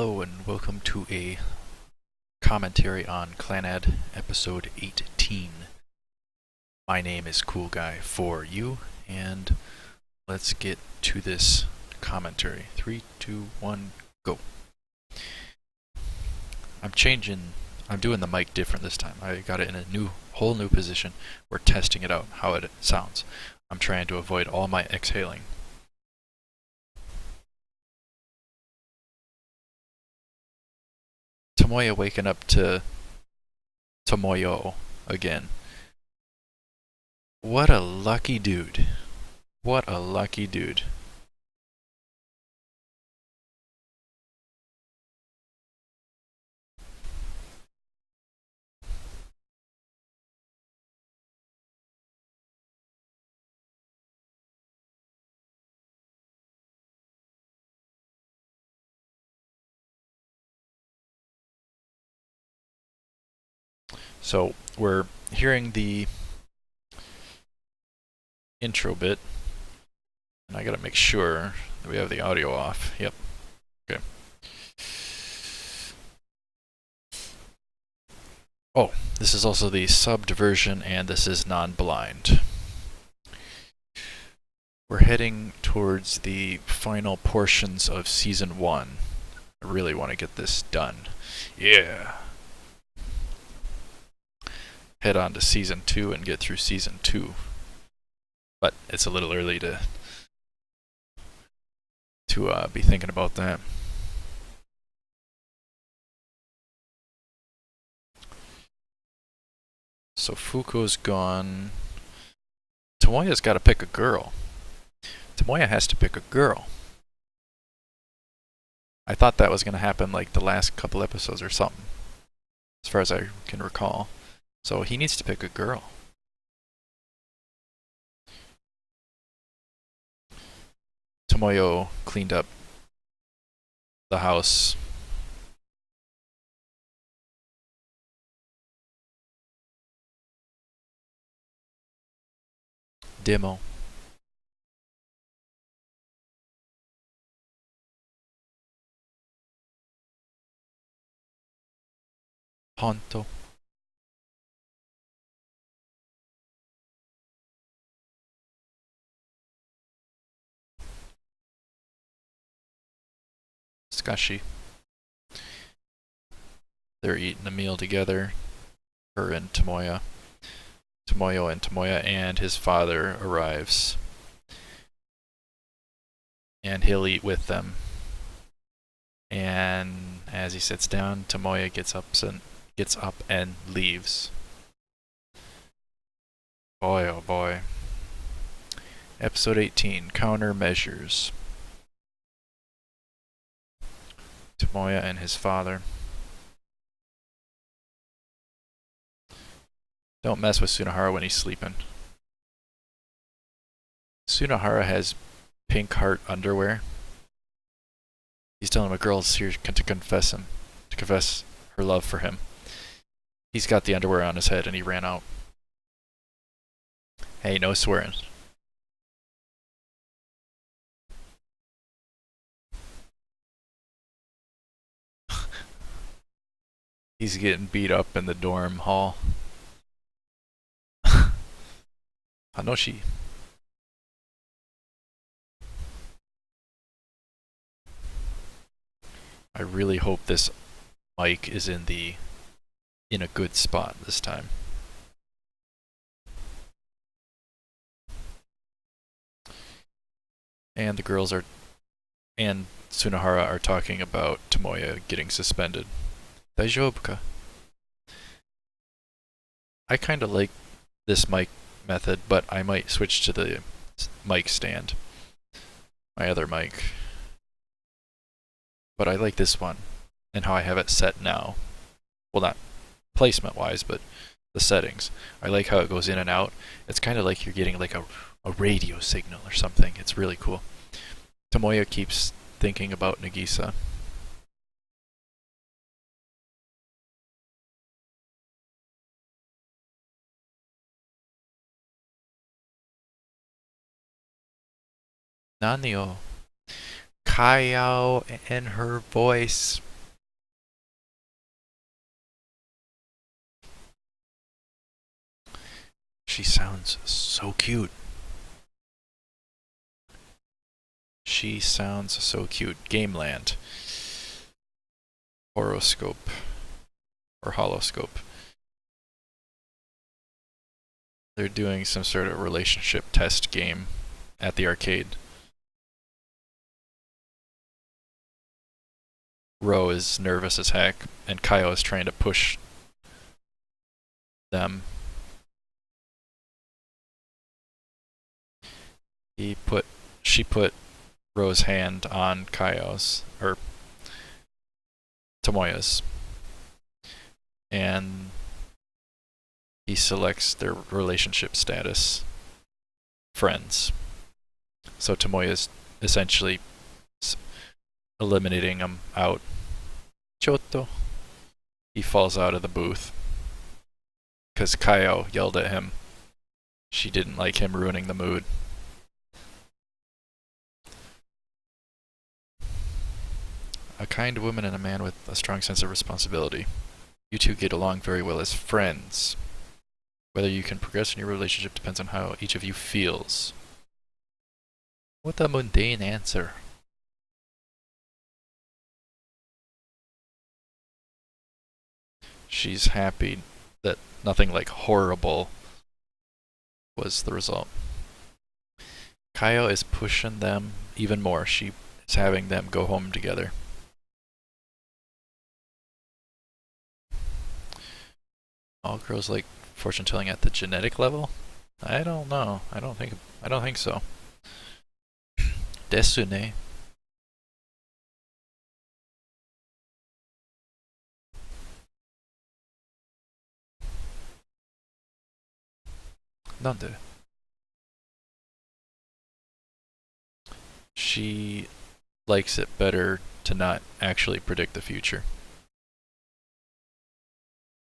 Hello and welcome to a commentary on Clannad episode 18. My name is Cool Guy for you, and let's get to this commentary. 3, 2, 1, go. I'm doing the mic different this time. I got it in a whole new position. We're testing it out, how it sounds. I'm trying to avoid all my exhaling. Tomoya waking up to Tomoyo again. What a lucky dude. What a lucky dude. So we're hearing the intro bit, and I gotta make sure that we have the audio off. Yep. Okay. Oh, this is also the subbed version, and this is non-blind. We're heading towards the final portions of Season 1. I really want to get this done. Yeah! Head on to Season 2 and get through Season 2. But it's a little early to be thinking about that. So Fuko's gone. Tomoya's got to pick a girl. Tomoya has to pick a girl. I thought that was going to happen like the last couple episodes or something, as far as I can recall. So he needs to pick a girl. Tomoyo cleaned up the house. Demo. Honto. Skashi. They're eating a meal together. Her and Tomoya. Tomoyo and Tomoya, and his father arrives. And he'll eat with them. And as he sits down, Tomoya gets up and leaves. Boy, oh boy. Episode 18, Countermeasures. Tomoya and his father. Don't mess with Sunahara when he's sleeping. Sunahara has pink heart underwear. He's telling him a girl's here to confess her love for him. He's got the underwear on his head and he ran out. Hey, no swearing. He's getting beat up in the dorm hall. Hanoshi. I really hope this mic is in a good spot this time. And the girls and Sunahara are talking about Tomoya getting suspended. Daijoubu ka? I kinda like this mic method, but I might switch to the mic stand. My other mic. But I like this one, and how I have it set now. Well, not placement-wise, but the settings. I like how it goes in and out. It's kind of like you're getting like a radio signal or something. It's really cool. Tomoya keeps thinking about Nagisa. Nanio. Kyou and her voice. She sounds so cute. She sounds so cute. Gameland. Horoscope. Or holoscope. They're doing some sort of relationship test game at the arcade. Ryou is nervous as heck, and Kyou is trying to push them. She put Ryou's hand on Kyou's, or Tomoya's, and he selects their relationship status, friends. So Tomoya's essentially eliminating him out. Chotto. He falls out of the booth because Kyou yelled at him. She didn't like him ruining the mood. A kind woman and a man with a strong sense of responsibility. You two get along very well as friends. Whether you can progress in your relationship depends on how each of you feels. What a mundane answer. She's happy that nothing like horrible was the result. Kyou is pushing them even more. She is having them go home together. All girls like fortune telling at the genetic level? I don't know. I don't think so. Desune. Nande. She likes it better to not actually predict the future.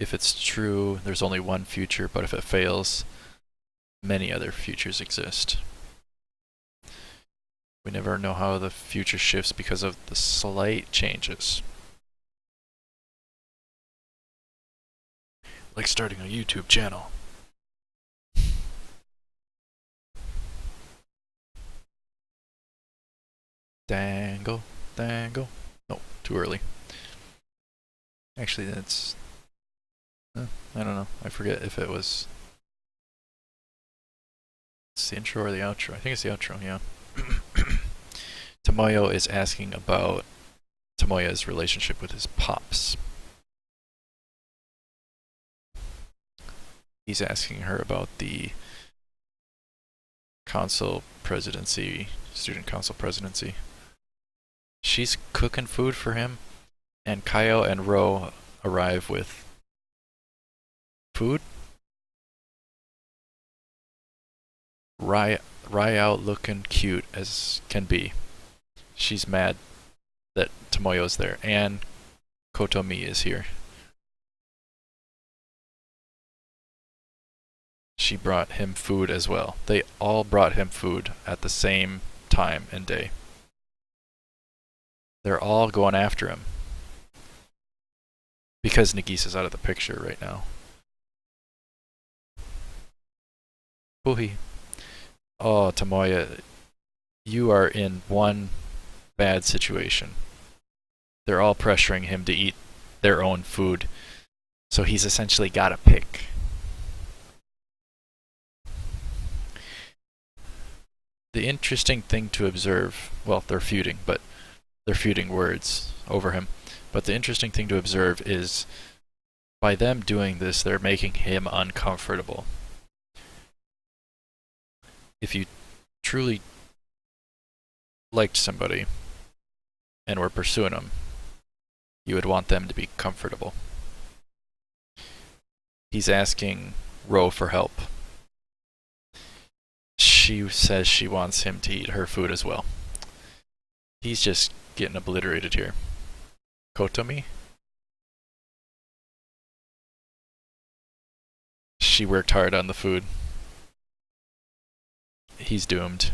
If it's true, there's only one future, but if it fails, many other futures exist. We never know how the future shifts because of the slight changes. Like starting a YouTube channel. Dango, dango. No, too early. Actually, that's... I don't know. I forget if it was... It's the intro or the outro. I think it's the outro, yeah. Tomoyo is asking about Tomoya's relationship with his pops. He's asking her about the council presidency, student council presidency. She's cooking food for him, and Kyou and Ryou arrive with food? Ryou looking cute as can be. She's mad that Tomoyo's there, and Kotomi is here. She brought him food as well. They all brought him food at the same time and day. They're all going after him. Because Nagisa's out of the picture right now. Ooh-hee. Oh, Tomoya, you are in one bad situation. They're all pressuring him to eat their own food. So he's essentially got to pick. The interesting thing to observe, well, they're feuding, but they're feuding words over him. But the interesting thing to observe is by them doing this, they're making him uncomfortable. If you truly liked somebody and were pursuing them, you would want them to be comfortable. He's asking Ryou for help. She says she wants him to eat her food as well. He's just getting obliterated here. Kotomi? She worked hard on the food. He's doomed.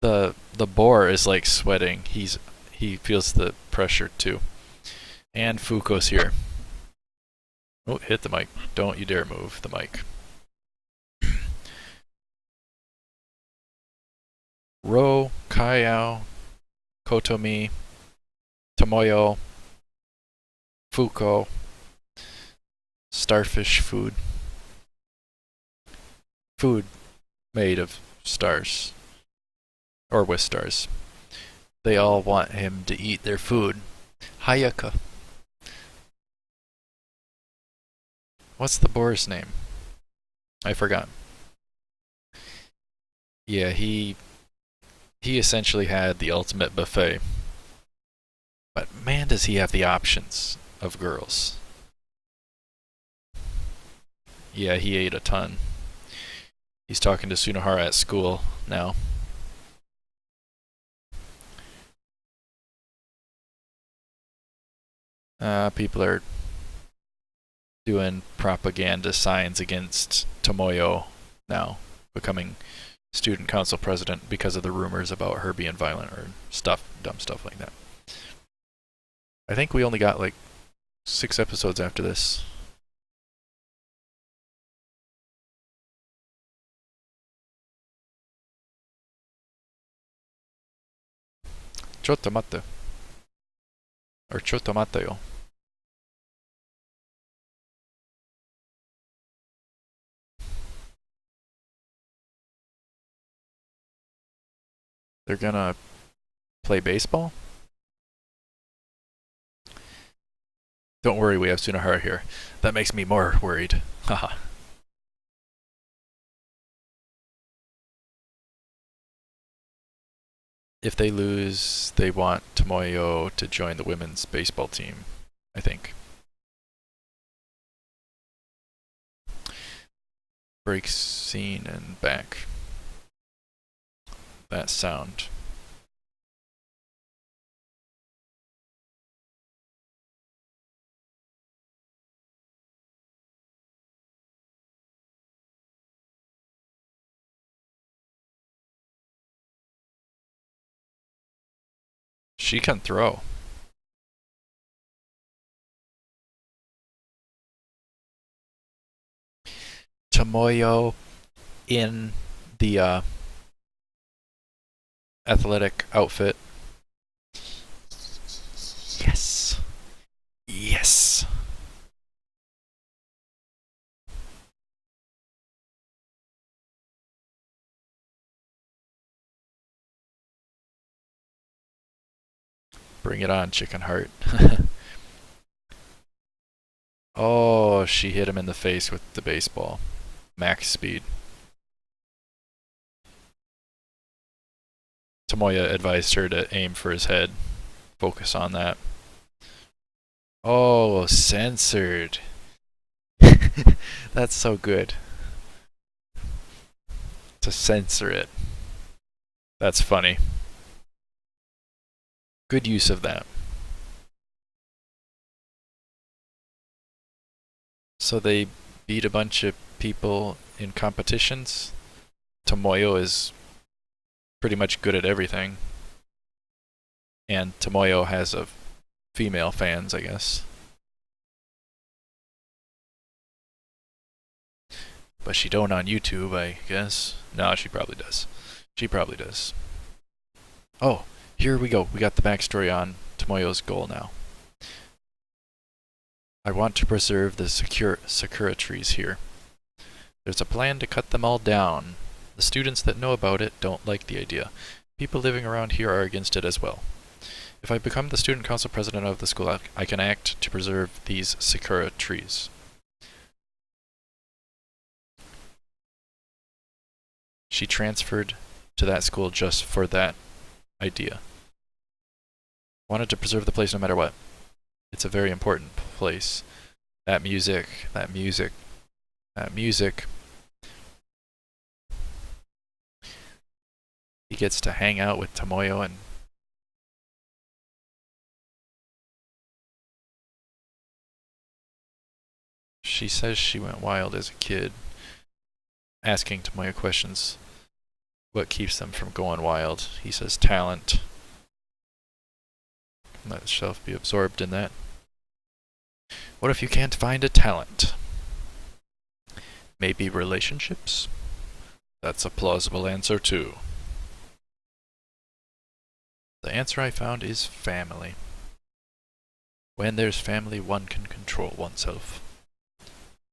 The boar is like sweating. He feels the pressure too. And Fuko's here. Oh, hit the mic. Don't you dare move the mic. Ryou, Kyou, Kotomi, Tomoyo, Fuko, starfish food. Food made of stars. Or with stars. They all want him to eat their food. Hayaka. What's the boar's name? I forgot. Yeah, he essentially had the ultimate buffet. But man, does he have the options of girls. Yeah, he ate a ton. He's talking to Tsunohara at school now. People are doing propaganda signs against Tomoyo now, becoming student council president because of the rumors about her being violent or dumb stuff like that. I think we only got like 6 episodes after this. Chotto matte. Or chotto matte yo. They're gonna play baseball? Don't worry, we have Tsunohara here. That makes me more worried. Haha. If they lose, they want Tomoyo to join the women's baseball team, I think. Break scene and back. That sound. She can throw. Tomoyo in the athletic outfit. Yes. Yes. Bring it on, chicken heart. Oh, she hit him in the face with the baseball. Max speed. Tomoya advised her to aim for his head. Focus on that. Oh, censored. That's so good. To censor it. That's funny. Good use of that. So they beat a bunch of people in competitions. Tomoyo is pretty much good at everything. And Tomoyo has a female fans, I guess. But she don't on YouTube, I guess. No, she probably does. She probably does. Oh, here we go. We got the backstory on Tomoyo's goal now. I want to preserve the sakura trees here. There's a plan to cut them all down. The students that know about it don't like the idea. People living around here are against it as well. If I become the student council president of the school, I can act to preserve these sakura trees. She transferred to that school just for that idea. Wanted to preserve the place no matter what. It's a very important place. That music, that music, that music. He gets to hang out with Tomoyo and she says she went wild as a kid, asking Tomoyo questions. What keeps them from going wild? He says talent. Let yourself be absorbed in that. What if you can't find a talent? Maybe relationships? That's a plausible answer too. The answer I found is family. When there's family, one can control oneself.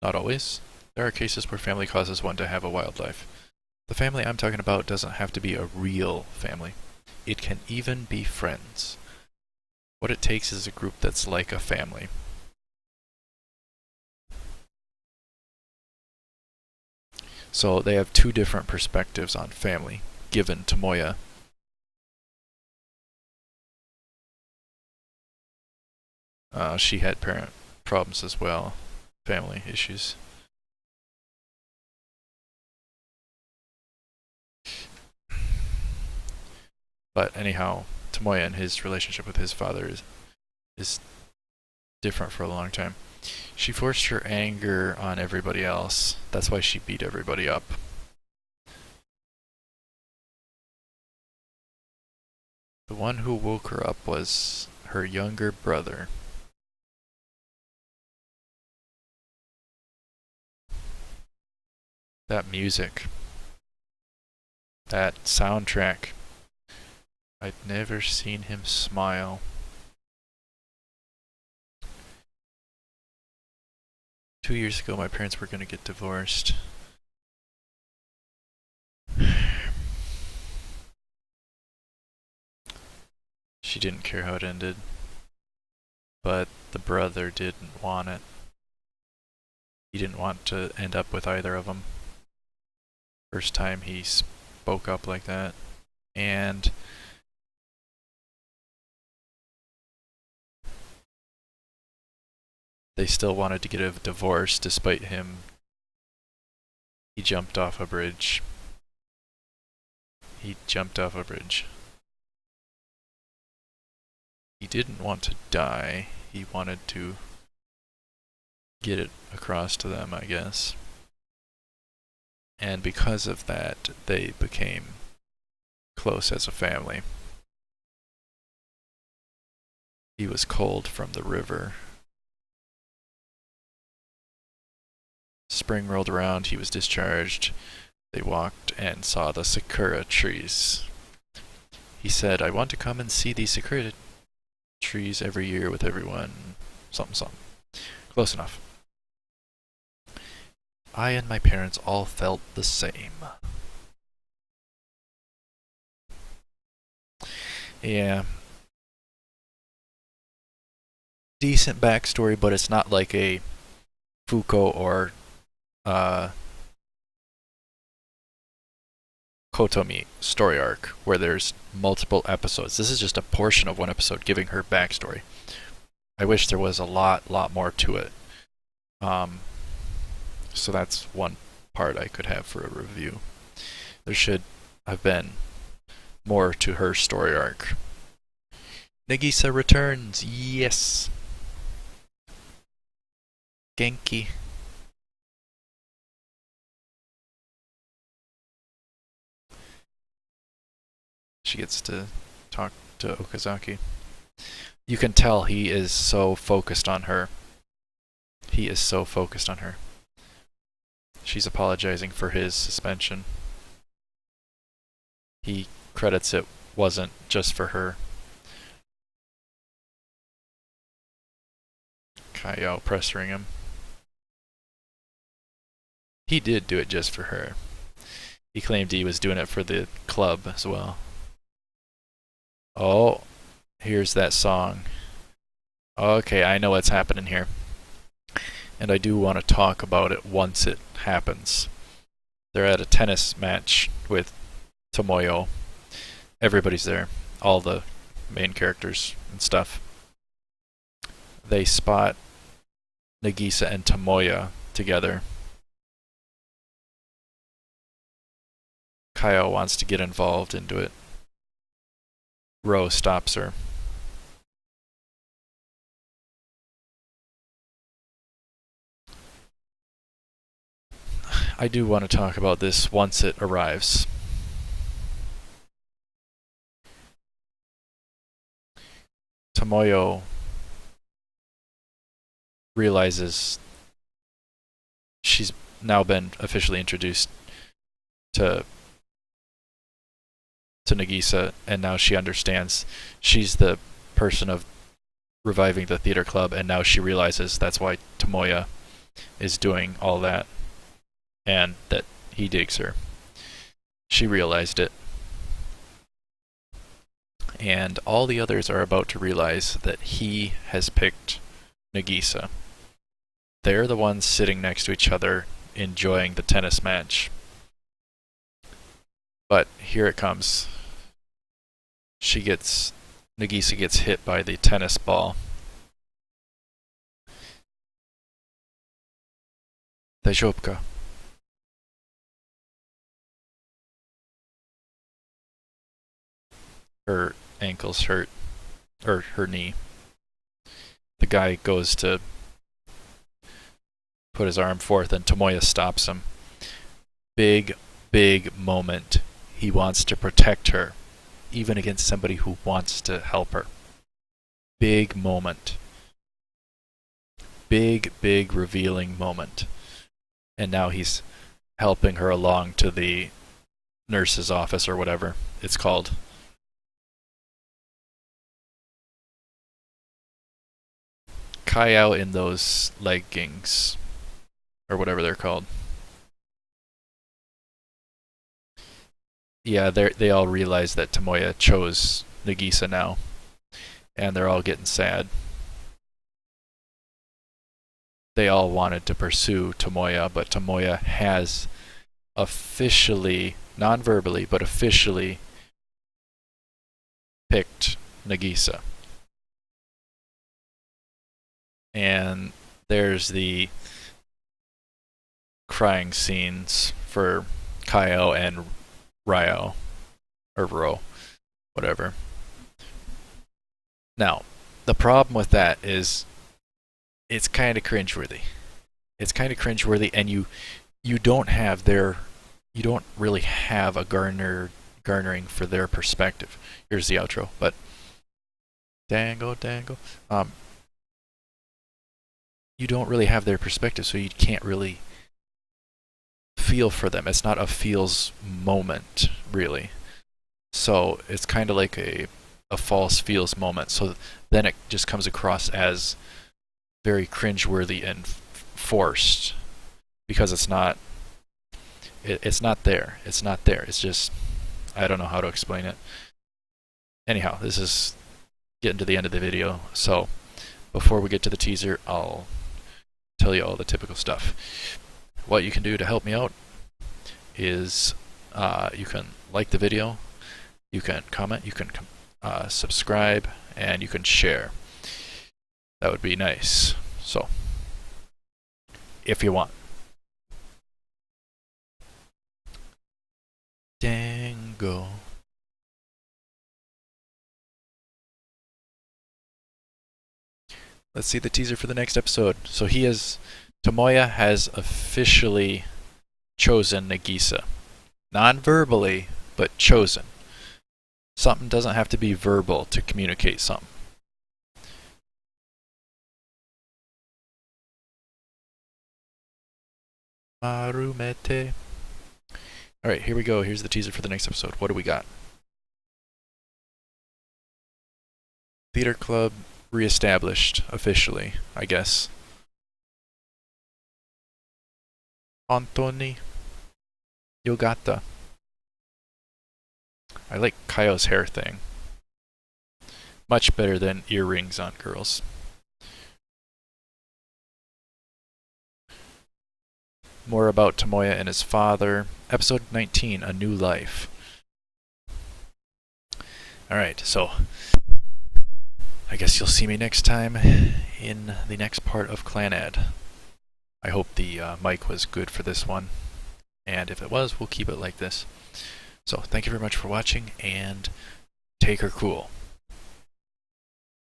Not always. There are cases where family causes one to have a wild life. The family I'm talking about doesn't have to be a real family. It can even be friends. What it takes is a group that's like a family. So they have two different perspectives on family, given Tomoya. She had parent problems as well, family issues. But anyhow, Tomoya and his relationship with his father is different for a long time. She forced her anger on everybody else. That's why she beat everybody up. The one who woke her up was her younger brother. That music. That soundtrack. I'd never seen him smile. Two years ago, my parents were going to get divorced. She didn't care how it ended, but the brother didn't want it. He didn't want to end up with either of them. First time he spoke up like that, and they still wanted to get a divorce despite him. He jumped off a bridge. He jumped off a bridge. He didn't want to die. He wanted to get it across to them, I guess. And because of that, they became close as a family. He was cold from the river. Spring rolled around, he was discharged. They walked and saw the sakura trees. He said, I want to come and see these sakura trees every year with everyone. Something, something. Close enough. I and my parents all felt the same. Yeah. Decent backstory, but it's not like a Fuko or Kotomi story arc where there's multiple episodes. This is just a portion of one episode giving her backstory. I wish there was a lot more to it. So that's one part I could have for a review. There should have been more to her story arc. Nagisa returns. Yes. Genki. She gets to talk to Okazaki. You can tell he is so focused on her. He is so focused on her. She's apologizing for his suspension. He credits it wasn't just for her. Kyou pressuring him. He did do it just for her. He claimed he was doing it for the club as well. Oh, here's that song. Okay, I know what's happening here. And I do want to talk about it once it happens. They're at a tennis match with Tomoyo. Everybody's there. All the main characters and stuff. They spot Nagisa and Tomoya together. Kyou wants to get involved into it. Ryou stops her. I do want to talk about this once it arrives. Tomoyo realizes she's now been officially introduced to to Nagisa, and now she understands she's the person of reviving the theater club, and now she realizes that's why Tomoya is doing all that, and that he digs her. She realized it. And all the others are about to realize that he has picked Nagisa. They're the ones sitting next to each other, enjoying the tennis match. But here it comes. Nagisa gets hit by the tennis ball. Daijoubu? Her ankle's hurt, or her knee. The guy goes to put his arm forth, and Tomoya stops him. Big moment. He wants to protect her, even against somebody who wants to help her. Big moment. Big revealing moment. And now he's helping her along to the nurse's office, or whatever it's called. Kyou in those leggings, or whatever they're called. Yeah, they all realize that Tomoya chose Nagisa now, and they're all getting sad. They all wanted to pursue Tomoya, but Tomoya has officially, non-verbally, but officially picked Nagisa. And there's the crying scenes for Kyou and Ryou, or Ro, whatever. Now, the problem with that is it's kind of cringeworthy. It's kind of cringeworthy, and you don't really have a garnering for their perspective. Here's the outro, but dangle. You don't really have their perspective, so you can't really feel for them. It's not a feels moment, really. So it's kind of like a false feels moment. So then it just comes across as very cringeworthy and forced, because it's not there. It's not there. It's just, I don't know how to explain it. Anyhow, this is getting to the end of the video, so before we get to the teaser, I'll tell you all the typical stuff. What you can do to help me out is you can like the video, you can comment, you can subscribe, and you can share. That would be nice. So, if you want. Dango. Let's see the teaser for the next episode. So Tomoya has officially chosen Nagisa. Non-verbally, but chosen. Something doesn't have to be verbal to communicate something. Marumete. Alright, here we go. Here's the teaser for the next episode. What do we got? Theater Club reestablished officially, I guess. Antoni Yogata. I like Kyou's hair thing. Much better than earrings on girls. More about Tomoya and his father. Episode 19, A New Life. Alright, so I guess you'll see me next time in the next part of Clannad. I hope the mic was good for this one, and if it was, we'll keep it like this. So thank you very much for watching, and take her cool.